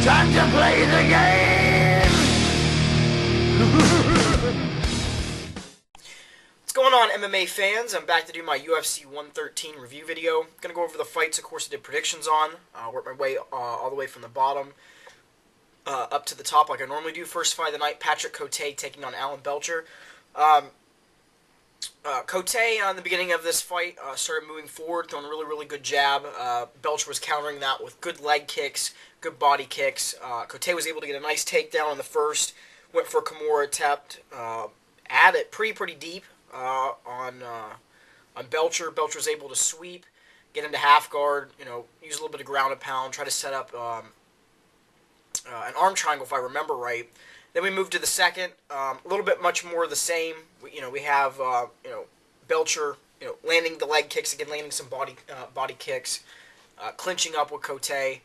Time to play the game! What's going on, MMA fans? I'm back to do my UFC 113 review video. Gonna go over the fights, of course, I did predictions on. Work my way all the way from the bottom up to the top like I normally do. First fight of the night, Patrick Cote taking on Alan Belcher. Cote, in the beginning of this fight, started moving forward, throwing a really good jab. Belcher was countering that with good leg kicks, good body kicks. Cote was able to get a nice takedown in the first, went for a Kimura attempt, at it pretty deep on Belcher. Belcher was able to sweep, get into half guard, use a little bit of ground and pound, try to set up an arm triangle if I remember right. Then we moved to the second, a little bit much more of the same. We have Belcher, landing the leg kicks again, landing some body kicks, clinching up with Cote.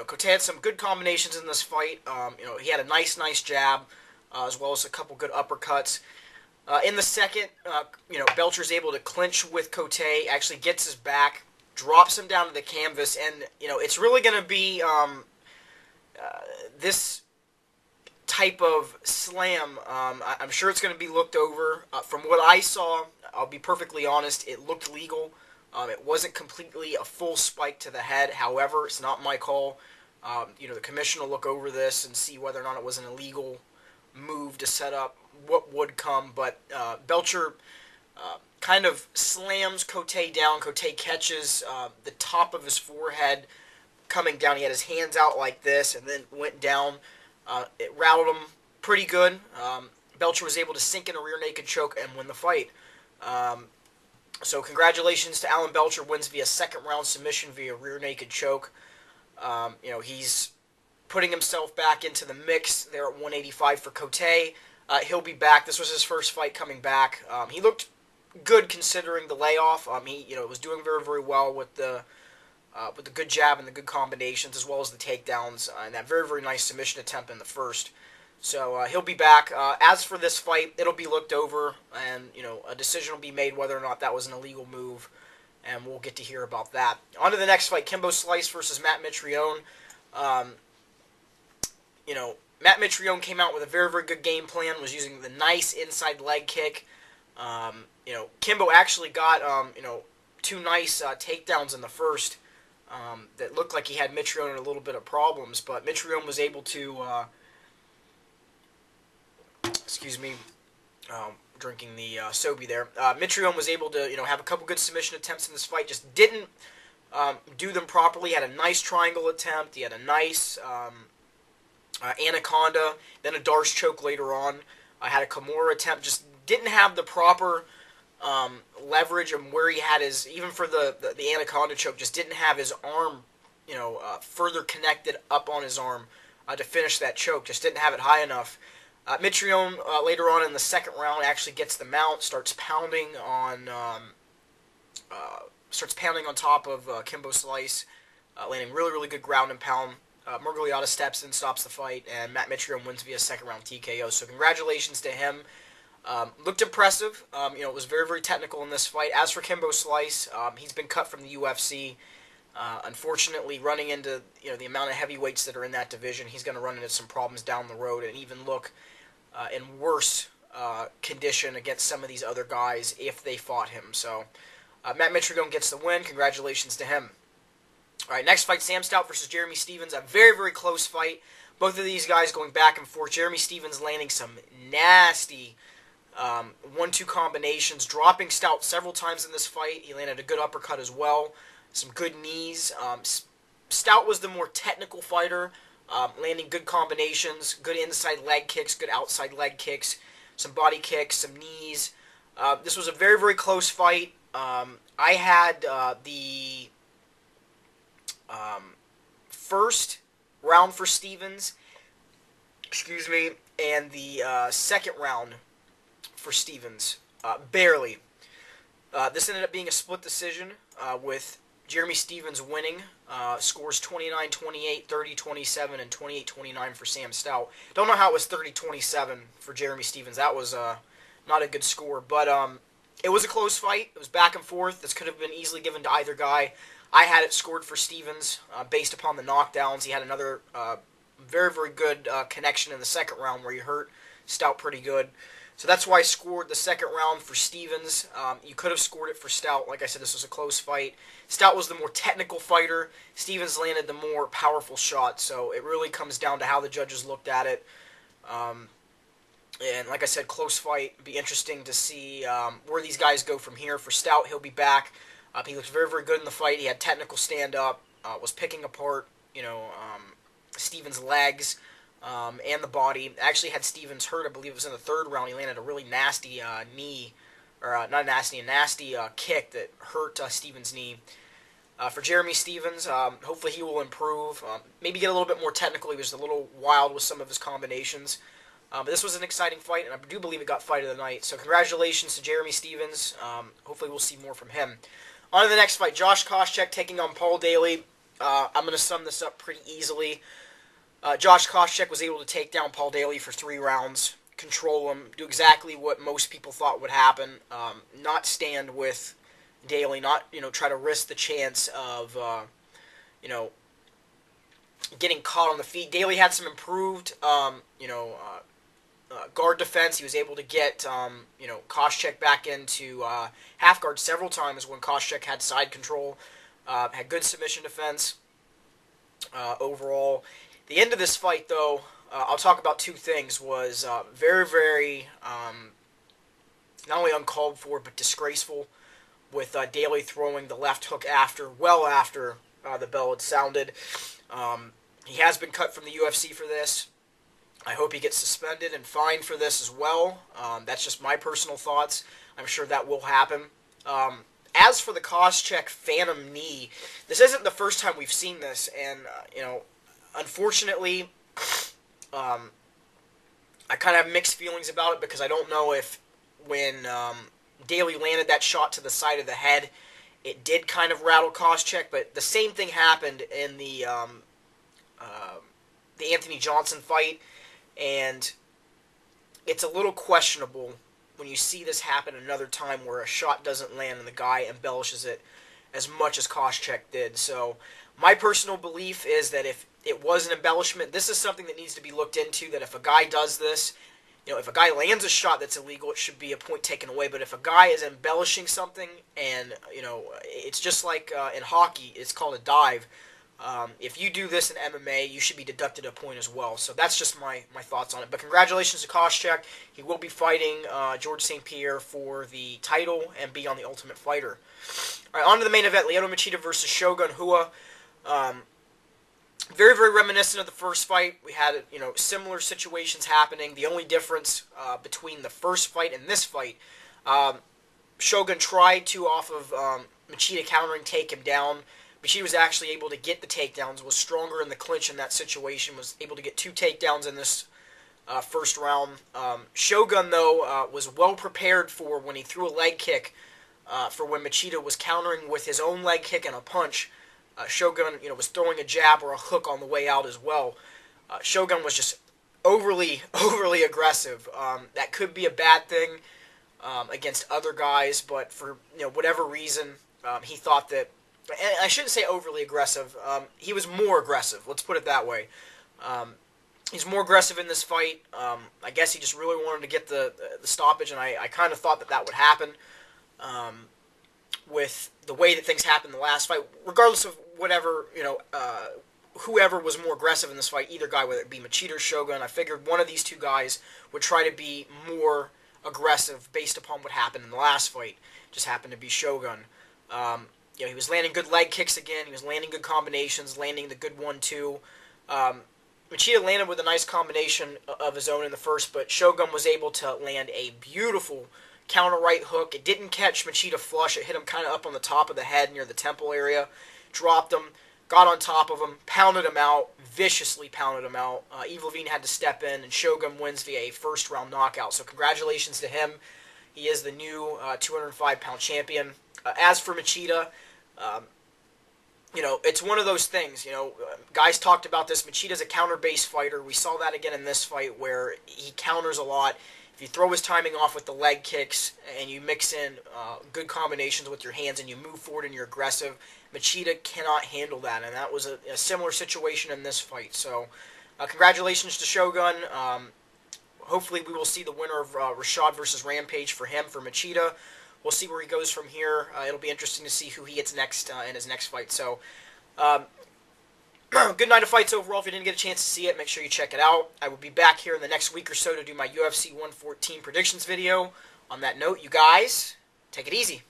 Cote had some good combinations in this fight. He had a nice jab, as well as a couple good uppercuts. In the second, Belcher's able to clinch with Cote, actually gets his back, drops him down to the canvas, and it's really going to be this type of slam. I'm sure it's going to be looked over. From what I saw, I'll be perfectly honest, it looked legal. It wasn't completely a full spike to the head. However, it's not my call. The commission will look over this and see whether or not it was an illegal move to set up what would come. But Belcher kind of slams Cote down. Cote catches the top of his forehead coming down. He had his hands out like this and then went down. It rattled him pretty good. Belcher was able to sink in a rear naked choke and win the fight. So congratulations to Alan Belcher, wins via second round submission via rear naked choke. He's putting himself back into the mix there at 185 for Cote. He'll be back. This was his first fight coming back. He looked good considering the layoff. He was doing very well with the good jab and the good combinations, as well as the takedowns, and that very nice submission attempt in the first. So he'll be back. As for this fight, it'll be looked over, and a decision will be made whether or not that was an illegal move, and we'll get to hear about that. On to the next fight, Kimbo Slice versus Matt Mitrione. Matt Mitrione came out with a very good game plan, was using the nice inside leg kick. Kimbo actually got two nice takedowns in the first that looked like he had Mitrione in a little bit of problems, but Mitrione was able to drinking the Sobe there. Mitrione was able to have a couple good submission attempts in this fight, just didn't do them properly. He had a nice triangle attempt, he had a nice anaconda, then a Darce choke later on. Had a Kimura attempt, just didn't have the proper leverage and where he had his, even for the anaconda choke, just didn't have his arm, further connected up on his arm to finish that choke. Just didn't have it high enough. Mitrione later on in the second round actually gets the mount, starts pounding on top of Kimbo Slice, landing really good ground and pound. Murgliata steps in, stops the fight, and Matt Mitrione wins via second round TKO. So congratulations to him. Looked impressive. It was very technical in this fight. As for Kimbo Slice, he's been cut from the UFC. Unfortunately, running into the amount of heavyweights that are in that division, he's going to run into some problems down the road and even look in worse condition against some of these other guys if they fought him. So Matt Mitrione gets the win. Congratulations to him. All right, next fight, Sam Stout versus Jeremy Stephens. A very close fight. Both of these guys going back and forth. Jeremy Stephens landing some nasty 1-2 combinations, dropping Stout several times in this fight. He landed a good uppercut as well, some good knees. Stout was the more technical fighter, landing good combinations, good inside leg kicks, good outside leg kicks, some body kicks, some knees. This was a very close fight. I had the first round for Stephens, and the second round for Stephens, barely. This ended up being a split decision with Jeremy Stephens winning. Scores 29-28, 30-27, and 28-29 for Sam Stout. Don't know how it was 30-27 for Jeremy Stephens. That was not a good score. But It was a close fight. It was back and forth. This could have been easily given to either guy. I had it scored for Stevens based upon the knockdowns. He had another very, very good connection in the second round where he hurt Stout pretty good. So that's why I scored the second round for Stevens. You could have scored it for Stout. Like I said, this was a close fight. Stout was the more technical fighter. Stevens landed the more powerful shot. So it really comes down to how the judges looked at it. And like I said, close fight. It'd be interesting to see where these guys go from here. For Stout, he'll be back. He looked very, very good in the fight. He had technical stand-up. Was picking apart, Stevens' legs. And the body. Actually had Stevens hurt, I believe it was in the third round. He landed a really nasty knee, or not nasty, a nasty kick that hurt Stevens' knee. For Jeremy Stevens, hopefully he will improve. Maybe get a little bit more technical. He was a little wild with some of his combinations. But this was an exciting fight, and I do believe it got fight of the night. So congratulations to Jeremy Stevens. Hopefully we'll see more from him. On to the next fight, Josh Koscheck taking on Paul Daly. I'm going to sum this up pretty easily. Josh Koscheck was able to take down Paul Daly for 3 rounds, control him, do exactly what most people thought would happen, not stand with Daly, not try to risk the chance of getting caught on the feet. Daly had some improved guard defense. He was able to get Koscheck back into half guard several times when Koscheck had side control. Had good submission defense overall. The end of this fight, though, I'll talk about 2 things, was very, very not only uncalled for, but disgraceful, with Daly throwing the left hook well after the bell had sounded. He has been cut from the UFC for this. I hope he gets suspended and fined for this as well. That's just my personal thoughts. I'm sure that will happen. As for the Koscheck phantom knee, this isn't the first time we've seen this, and unfortunately, I kind of have mixed feelings about it because I don't know if when Daly landed that shot to the side of the head, it did kind of rattle Koscheck, but the same thing happened in the Anthony Johnson fight, and it's a little questionable when you see this happen another time where a shot doesn't land and the guy embellishes it as much as Koscheck did. So my personal belief is that if it was an embellishment, this is something that needs to be looked into, that if a guy does this, if a guy lands a shot that's illegal, it should be a point taken away. But if a guy is embellishing something and, it's just like in hockey, it's called a dive. If you do this in MMA, you should be deducted a point as well. So that's just my thoughts on it. But congratulations to Koscheck. He will be fighting George St. Pierre for the title and be on the Ultimate Fighter. All right, on to the main event, Lyoto Machida versus Shogun Rua. Very, very reminiscent of the first fight. We had, similar situations happening. The only difference between the first fight and this fight, Shogun tried to, off of Machida countering, take him down. Machida was actually able to get the takedowns, was stronger in the clinch in that situation, was able to get 2 takedowns in this first round. Shogun, though, was well prepared for when he threw a leg kick for when Machida was countering with his own leg kick and a punch. Shogun, was throwing a jab or a hook on the way out as well. Shogun was just overly aggressive. That could be a bad thing against other guys, but for whatever reason, he thought that. And I shouldn't say overly aggressive. He was more aggressive. Let's put it that way. He's more aggressive in this fight. I guess he just really wanted to get the stoppage, and I kind of thought that would happen. With the way that things happened in the last fight, regardless of whatever, whoever was more aggressive in this fight, either guy, whether it be Machida or Shogun, I figured one of these 2 guys would try to be more aggressive based upon what happened in the last fight. Just happened to be Shogun. He was landing good leg kicks again. He was landing good combinations, landing the good 1-2. Machida landed with a nice combination of his own in the first, but Shogun was able to land a beautiful counter right hook. It didn't catch Machida flush. It hit him kind of up on the top of the head near the temple area. Dropped him, got on top of him, pounded him out, viciously pounded him out. Yves Lavigne had to step in, and Shogun wins via a first-round knockout. So congratulations to him. He is the new 205-pound champion. As for Machida, it's one of those things. Guys talked about this. Machida's a counter-based fighter. We saw that again in this fight where he counters a lot. If you throw his timing off with the leg kicks and you mix in good combinations with your hands and you move forward and you're aggressive, Machida cannot handle that, and that was a similar situation in this fight. So congratulations to Shogun. Hopefully we will see the winner of Rashad versus Rampage for him, for Machida. We'll see where he goes from here. It'll be interesting to see who he gets next in his next fight. So good night of fights overall. If you didn't get a chance to see it, make sure you check it out. I will be back here in the next week or so to do my UFC 114 predictions video. On that note, you guys, take it easy.